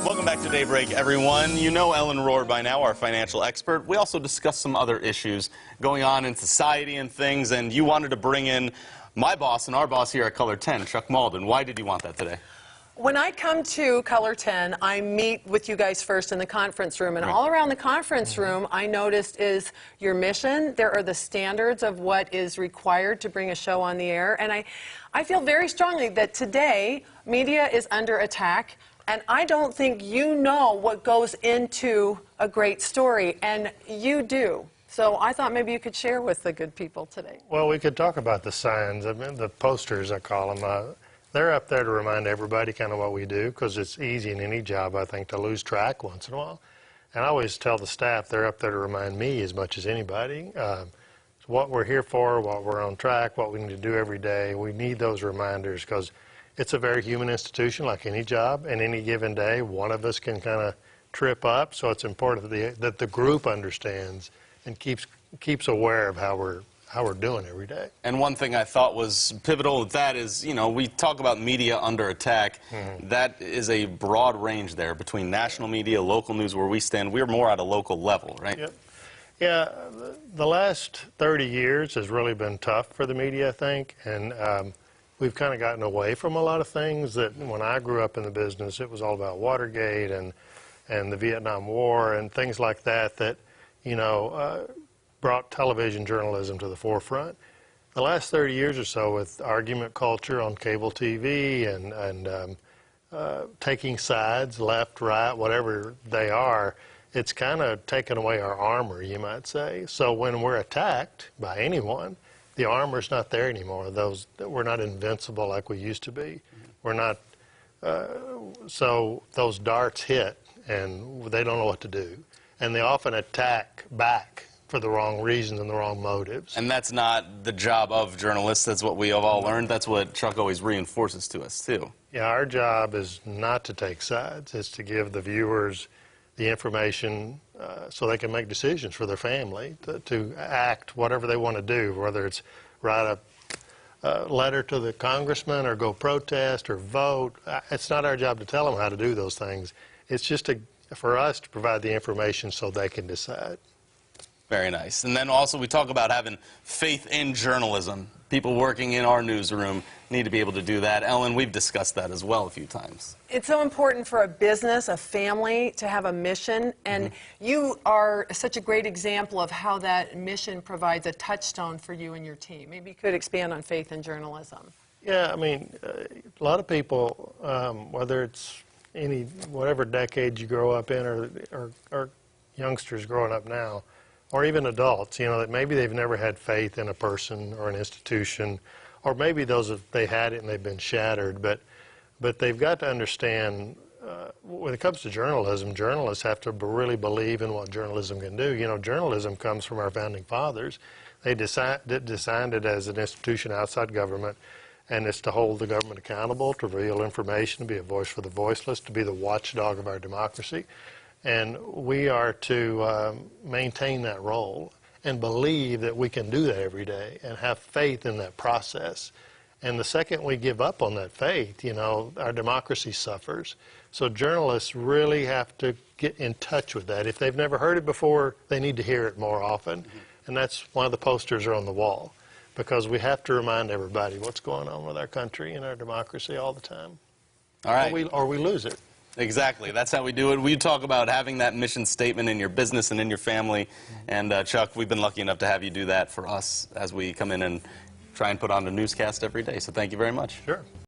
Welcome back to Daybreak, everyone. You know Ellen Rohr by now, our financial expert. We also discussed some other issues going on in society and things, and you wanted to bring in my boss and our boss here at Color 10, Chuck Maulden. Why did you want that today? When I come to Color 10, I meet with you guys first in the conference room, and all around the conference room, I noticed is your mission. There are the standards of what is required to bring a show on the air, and I feel very strongly that today, media is under attack, and I don't think you know what goes into a great story, and you do. So I thought maybe you could share with the good people today. Well, we could talk about the signs, I mean, the posters, I call them. They're up there to remind everybody kind of what we do, because it's easy in any job, I think, to lose track once in a while. And I always tell the staff they're up there to remind me as much as anybody. What we're here for, what we're on track, what we need to do every day. We need those reminders because it's a very human institution like any job. And any given day, one of us can kind of trip up. So it's important that the group understands and keeps aware of how we're doing every day. And one thing I thought was pivotal with that is, you know, we talk about media under attack. That is a broad range there between national media, local news, where we stand. We're more at a local level, right? Yep. Yeah, the last 30 years has really been tough for the media, I think, and we've kind of gotten away from a lot of things that when I grew up in the business, it was all about Watergate and the Vietnam War and things like that, you know, brought television journalism to the forefront. The last 30 years or so with argument culture on cable TV and taking sides, left, right, whatever they are, it's kind of taken away our armor, you might say. So when we're attacked by anyone, the armor's not there anymore. We're not invincible like we used to be. We're not, so those darts hit and they don't know what to do. And they often attack back for the wrong reasons and the wrong motives. And that's not the job of journalists. That's what we have all learned. That's what Chuck always reinforces to us, too. Yeah, our job is not to take sides. It's to give the viewers the information so they can make decisions for their family, to act whatever they want to do, whether it's write a letter to the congressman or go protest or vote. It's not our job to tell them how to do those things. It's just for us to provide the information so they can decide. Very nice. And then also we talk about having faith in journalism. People working in our newsroom need to be able to do that. Ellen, we've discussed that as well a few times. It's so important for a business, a family, to have a mission, and you are such a great example of how that mission provides a touchstone for you and your team. Maybe you could expand on faith in journalism. Yeah, I mean, a lot of people, whether it's whatever decade you grow up in or youngsters growing up now, or even adults, you know, that maybe they've never had faith in a person or an institution, or maybe they had it and they've been shattered, but they've got to understand when it comes to journalism, journalists have to really believe in what journalism can do. You know, journalism comes from our founding fathers. They designed it as an institution outside government, and it's to hold the government accountable, to reveal information, to be a voice for the voiceless, to be the watchdog of our democracy. And we are to maintain that role and believe that we can do that every day and have faith in that process. And the second we give up on that faith, you know, our democracy suffers. So journalists really have to get in touch with that. If they've never heard it before, they need to hear it more often. And that's why the posters are on the wall, because we have to remind everybody what's going on with our country and our democracy all the time. All right. Or we lose it. Exactly. That's how we do it. We talk about having that mission statement in your business and in your family. And Chuck, we've been lucky enough to have you do that for us as we come in and try and put on a newscast every day. So thank you very much. Sure.